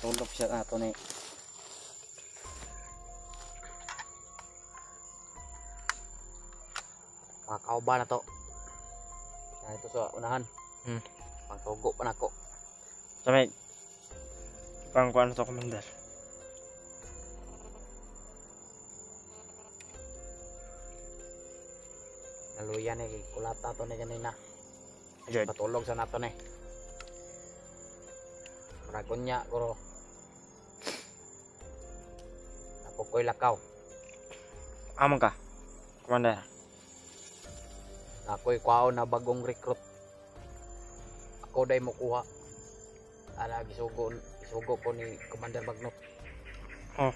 Tulog siya ato ni. Makauban na to. Nah, ito sa unahan. Pangtugo pa na ko. Samay. Pangkuan to, Commander. Naluyan ni kulata to ni kanina. Jud. Patulog sa nato ni. Maragonya guro. Napukoy lakaw. Amon ka, Commander. Ako'y kwaon na bagong recruit. Ako day mo kuha. Ala gisugo ko ni Commander Bagnot. Oh.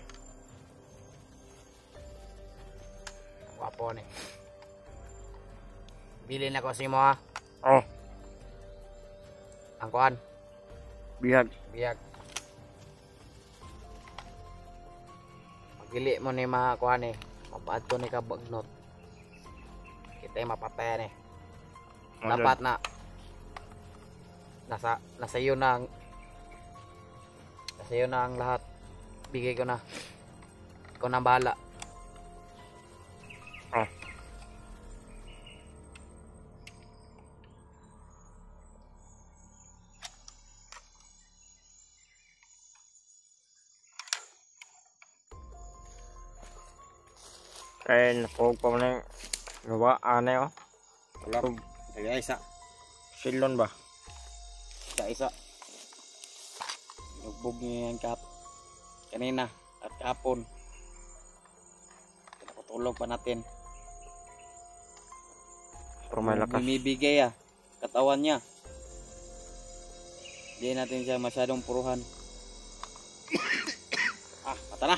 Ang gwapo ni. Bilin ako si mo ha. Oh, Ang kuhan. bihag. Biyag. Magili mo ni mga kuhan eh. Mabaad to ni ka Bagnot. Kita yung mapatayan eh. Dapat na nasa iyo na ang lahat. Bigay ko na. Ikaw na ang bahala. Oh. Kaya napog pa mo na yung gawa, anay oh. Wala. Tagay isa. Silon ba? Isa. Nugbog niya yung kanina at kahapon. Pinapatulog pa natin. Pero may lakas. Bumibigay katawan niya. Hindi natin siya masyadong puruhan. Mata na.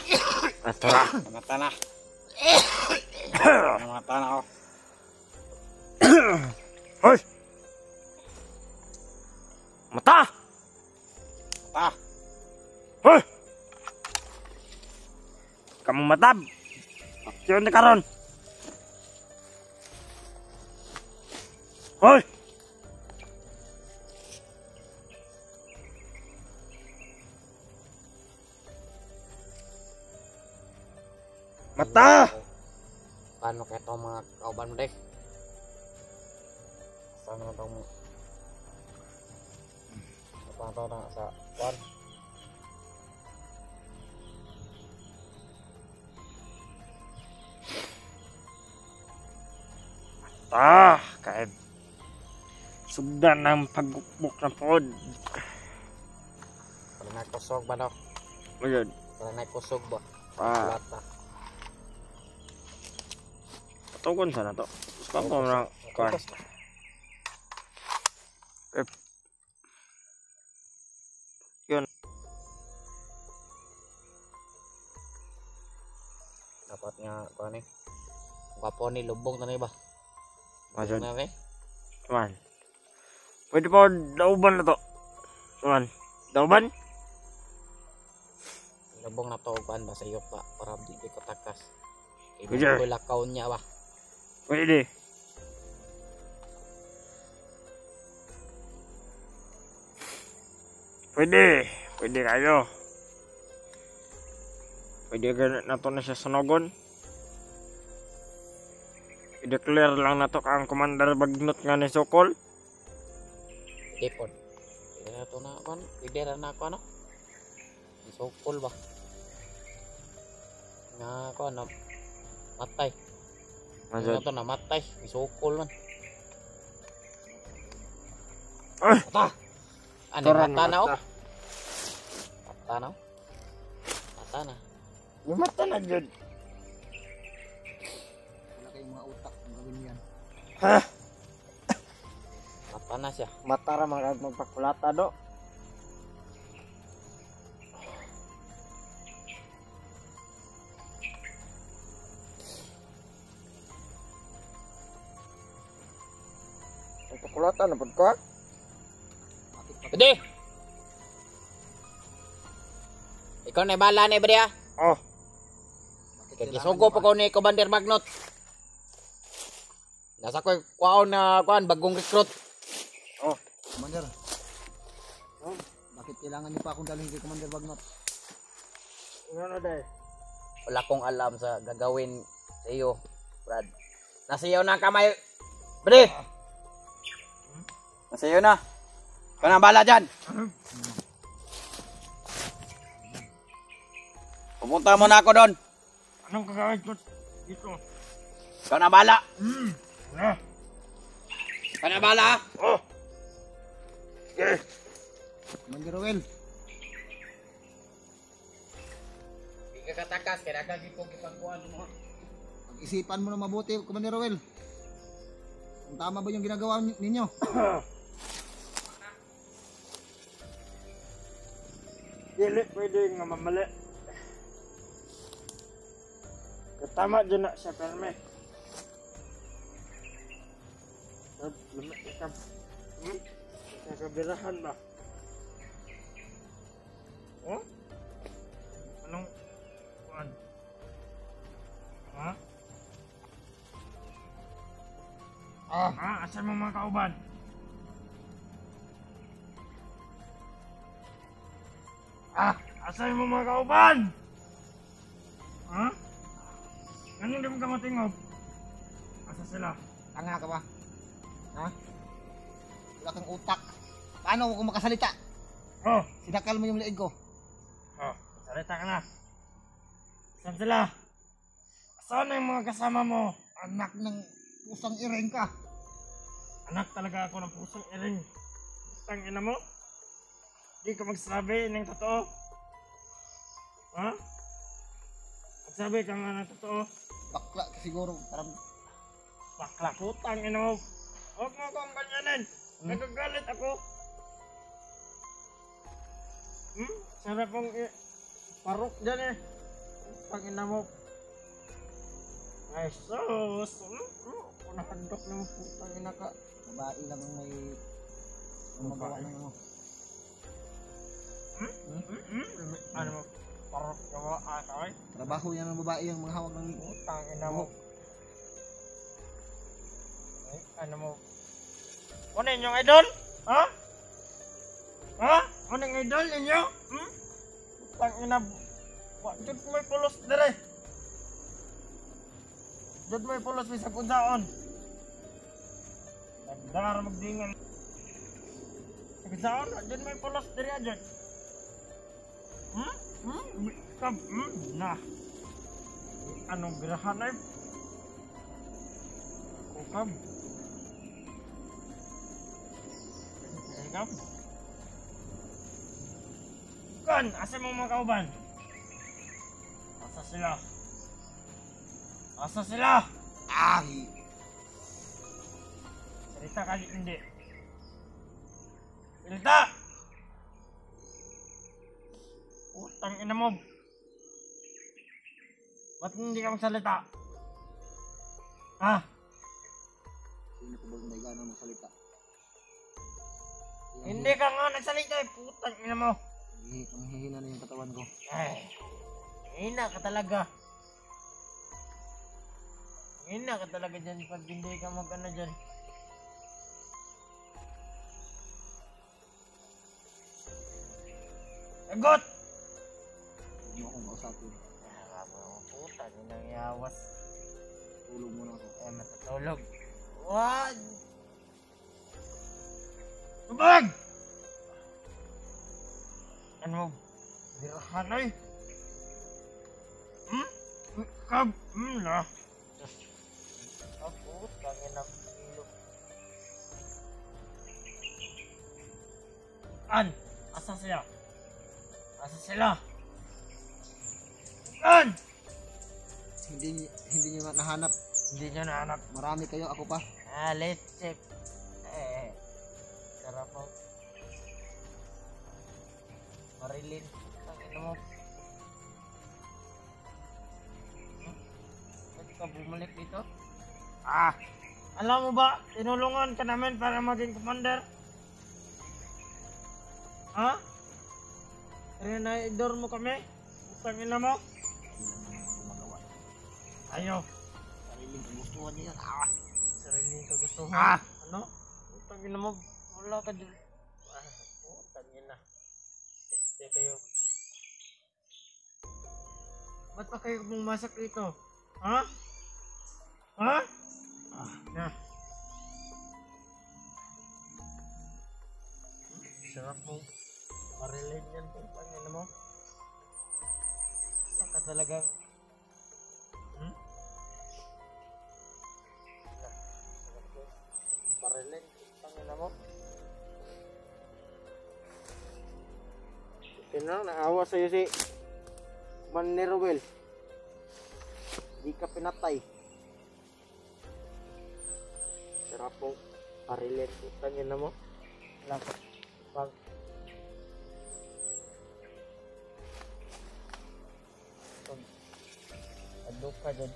Atara. Mata na. Mata na ako. Hoy! Mata! Mata! Hoy! Kamu matab! Aksyon na karon! Hoy! Mata! Paano kaya itong mga kauban mo deh? Saan naman itong paano na sa kwan? Kahit sugdan ng pagbukbuk ng pod. Para nagkusog ba daw? Ayun. Para nagkusog ba? Lata. Patugon sana to. Gusto ko na kwan. Yun. Dapat nga kwan eh. Gwapo ni lubog na ba? Masod. Na eh. Man. Pwede pa dauban na to. Man. Dauban? Lubog na to kwan ba sa iyo pa para di ko takas. Kuya. Ibu ko lakaw niya ba? Pwede. Pwede kayo. Pwede na to na siya sunogon. I-declare lang na to ang Commander Bagnot nga ni Sokol. Depon. Pwede na to na kwan. Pwede na ako ano? Isokol ba? Nga kwan na matay. Ano na to na matay. Isokol man. Ay! Mata! Ano mata na oh? Mata na oh? Mata na. Mata na dyan. Wala kayong mga utak kung gawin yan. Ha? Mata na siya. Mata ra magpakulata do. Magpakulata na pud ko. Pwede! Ikaw na bala ni Bria. Oh, Kaya gisugo pa ko ni Commander Bagnot. Nasa ko kuwaon na kuan bagong recruit. oh. Commander, Bakit kailangan niyo pa akong dalhin kay Commander Bagnot? Ano day? Wala kong alam sa gagawin sa iyo, Brad. Nasa iyo na ang kamay. Bre! Nasa iyo na. Ikaw na ang bahala dyan. Pupunta mo na ako doon. Anong gagawin ko dito? Ikaw na ang bahala. Ah. Ikaw na ang bahala, ha? Oh. Yes. Commander Roel, Hindi ka katakas, kaya nagagin kong ipagkuhan mo. pag-isipan mo na mabuti, Commander Roel. Kung tama ba yung ginagawa ninyo? Dili pwede nga mamali. Katama dyan na siya perme. Lumit ikam. Nakabirahan ba? Oh? Anong kuan? Ha? Asan mo mga kauban? Asan mo mga kauban? Ha? Ganun din mo ka matingog? Asa sila? Tanga ka ba? Ha? Wala kang utak. Paano ako makasalita? Oh! Sinakal mo yung leeg ko. Oh, salita ka na. Saan sila? Saan yung mga kasama mo? Anak ng pusang iring ka. Anak talaga ako ng pusong iring. Tangina mo? Di ka magsabi ng totoo? Ha? Magsabi ka nga ng totoo? Bakla ka siguro. Parang Bakla ko, tangina mo. Huwag mo akong ganyanin. Nagagalit ako. Sarap kong parok dyan eh. Tangina mo. Ay sus. Punahagdok ng putang ina ka. babae lang ang may magawa ng ano. Ano mo? Parok gawa ay. Trabaho yan ng babae yung mga hawak ng Putang ina mo. Ay, ano mo? Ano yung idol? Ha? Ha? Ano yung idol ninyo? Putang ina. Jud may pulos dire. Jud may pulos bisag unsaon. Nagdara magdingan. Unsaon? Jud may pulos dire ajud. Kam, nah. Anong girahan ay? Kukam. Kam. Kan, asa mo mga kauban? Asa sila? Asa sila? Ay! Salita ka hindi. Salita! Utang ina mo. Ba't hindi ka magsalita? Ha? Sino ko ba yung may gana magsalita? Hindi ka nga nagsalita eh. Putang ina mo. Ang hihina na yung katawan ko. Ay, hina ka talaga. Hina ka talaga dyan pag hindi ka mag-ano dyan. Sagot! Hindi mo akong kausapin. Puta, ninang yawas. Tulog muna ako. Eh, matutulog. What? Tubag! Ano? Birahan ay? Kab? Na? Ako, tangin ang ilog. An? Asa sila? Asa sila? An? Hindi nyo nahanap. Hindi nyo nahanap. Marami kayo, ako pa. Let's check. Karapaw. Marilyn. Tangin mo. Ba't ka bumalik dito? Alam mo ba, tinulungan ka namin para maging commander? Ha? Rinaidor mo kami? Tangin mo? Ayo. Sariling kagustuhan niya. Sariling kagustuhan. Ano? Tangin mo. Wala ka dyan. Tangin na. Kaya kayo. Ba't pa kayo pumasak dito? Ha? Ha? Na. Sarap mo. Marilin yan po. Pangin mo. Saka talagang Marilin. Pangin mo. Kaya naawa sa'yo si Manerwell. Di ka pinatay. Sarap mong Marilin. Pangin mo. Lapot. Pag adok ka dyan.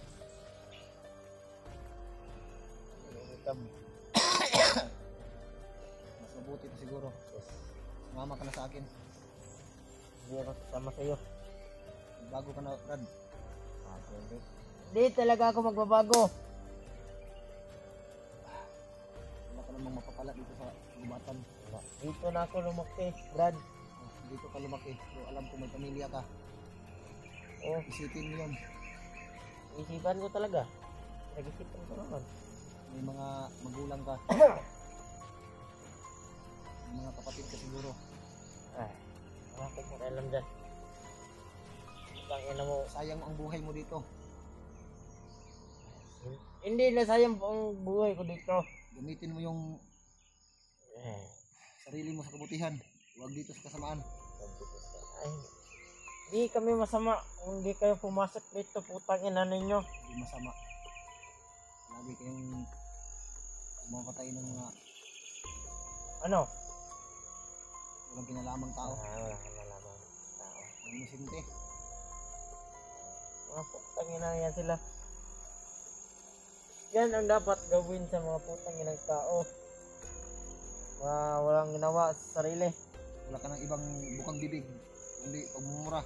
Mas mabuti pa siguro. Sumama ka na sa akin. Hindi ako sasama sa'yo. Bago ka na, Brad. Pwede. Di talaga ako magbabago. Wala ka namang mapapala dito sa gubatan. Dito na ako lumaki, Brad. Dito ka lumaki. Pero alam ko may pamilya ka. Oh, Isipin mo yun. isipan ko talaga. Nag-isipan ko naman. May mga magulang ka. May mga kapatid ka siguro. Ay, wala ko po alam dyan. Tangina mo. Sayang ang buhay mo dito. Hindi na sayang po ang buhay ko dito. Gamitin mo yung sarili mo sa kabutihan. Huwag dito sa kasamaan. Ay, di kami masama kung di kayo pumasok dito, putang ina ninyo. Hindi masama. Lagi kayong mapatay ng mga Ano? walang kinalamang tao. Wala ka na lamang tao. Ang inosente. Mga putang ina yan sila. Yan ang dapat gawin sa mga putang inang tao. Mga walang ginawa sa sarili. Wala ka ng ibang bukang bibig. Kundi pagmumura.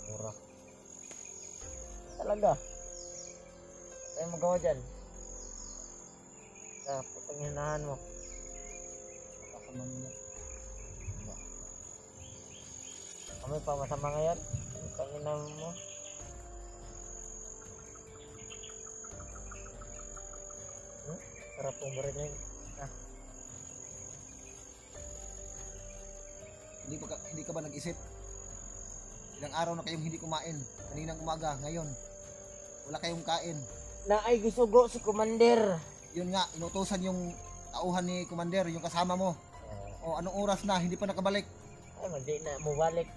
Mura. Talaga. Tayo magawa dyan. Sa putang hinahan mo. Kasama niya. Kami pa masama ngayon. Putang ina mo. Sarap pong barinig. Hindi ka ba nag-isip? Ilang araw na kayong hindi kumain. Kaninang umaga, ngayon. Wala kayong kain. Na ay gisugo si Commander. Yun nga, inutusan yung tauhan ni Commander, yung kasama mo. O anong oras na, hindi pa nakabalik. Ay, hindi na mubalik.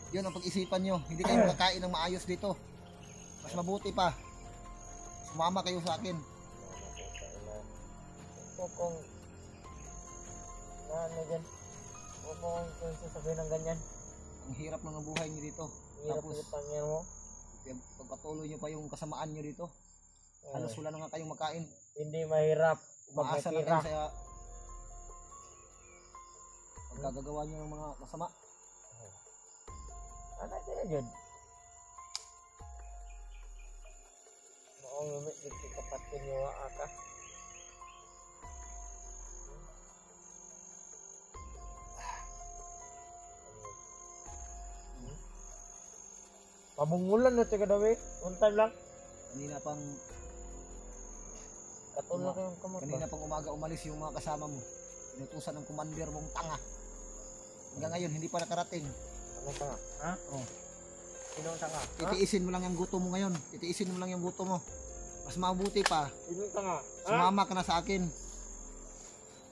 Yun ang pag-isipan nyo. Hindi kayo makakain ng maayos dito. Mas mabuti pa. Sumama kayo sa akin. Kung ano dyan, kung sasabihin ng ganyan, Ang hirap ng buhay nyo dito. hirap Tapos, yung pangyan mo. pagpatuloy nyo pa yung kasamaan nyo dito. Halos wala na nga kayong makain. Hindi mahirap Umaasa lang magkatira. kayo sa pagkagagawa nyo ng mga masama. Ano sila dyan? Maong lumit dito kapatid nyo aka. Pabungulan na tiga daw eh. One time lang. Kanina pang Katulog ko yung kamot ba? Kanina pang umaga umalis yung mga kasama mo. Inutusan ng commander mong tanga. Hanggang ngayon hindi pa nakarating. Ano tanga? Ha? Oh. Sinong tanga? Ha? Titiisin mo lang yung gutom mo ngayon. Titiisin mo lang yung gutom mo. Mas mabuti pa, Sinong tanga? Ha? sumama ka na sa akin.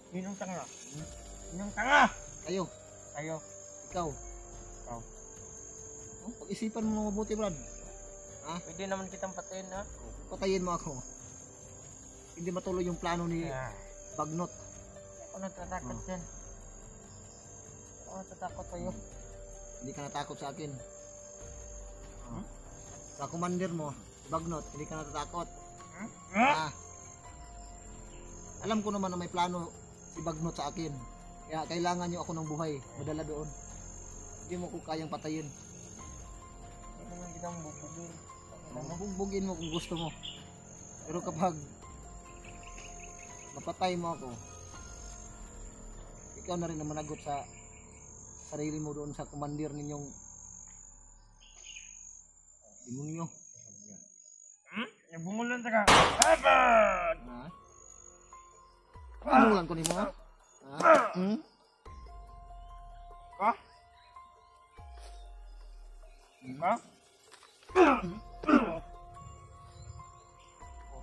Sinong tanga? Sinong tanga? Kayo, Kayo. ikaw. Ikaw. Oh, pag-isipan mo mabuti, Brad. Pwede naman kitang patayin ha? Patayin mo ako. Hindi matuloy yung plano ni Bagnot. Ako natatakot dyan. Ako natatakot sa'yo. Hindi ka natakot sa akin. Sa commander mo, si Bagnot, hindi ka natatakot. Alam ko naman na may plano si Bagnot sa akin. Kaya kailangan nyo ako ng buhay. Madala doon. Hindi mo ko kayang patayin. Hindi naman kitang bubugin. Bugbugin mo kung gusto mo. Pero kapag mapatay mo ako, ikaw na rin ang managot sa sarili mo doon sa commander ninyong demonyo. Yung bumulan taga. Abad! Ha? Panulan ko nimo? Ha? Hmm? Ka? Ka?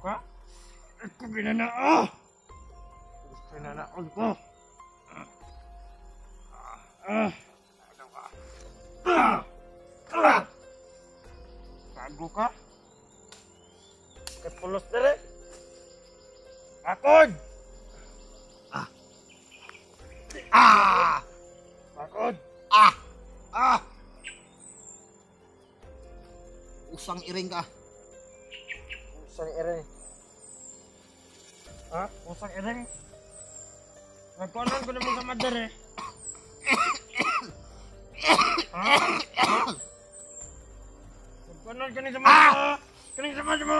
Ka? Ito binanaan! Pinanaan ko! Bago ka? Kepulos dere! Bakod! Bakod! Usang iring ka. Usang iring. Ha? Usang iring? Nagkuanan ko naman sa madar eh. Ha? Nagkuanan ka ni sa madar. Kaning sa madar mo.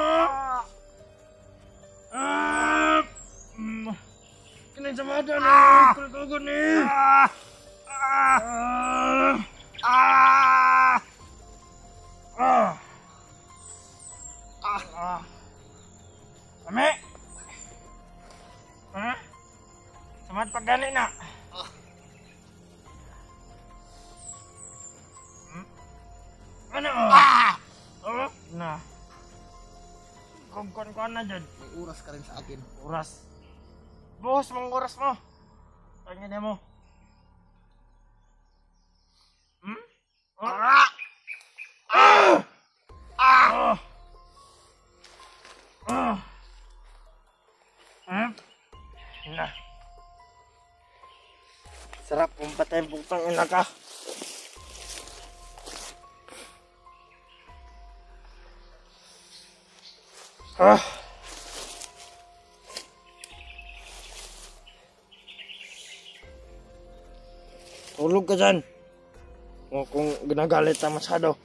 Kaning sa madar na. Kulkugo ni. Ame? Ha? Samat paggali na. Ano? Oh? Na. Kung na dyan. May oras ka rin sa akin. Oras. Buhos mong oras mo. Tanya mo. Na. Sarap kung patay bukang ina ka. Tulog ka dyan. Huwag kong ginagalit na masyado.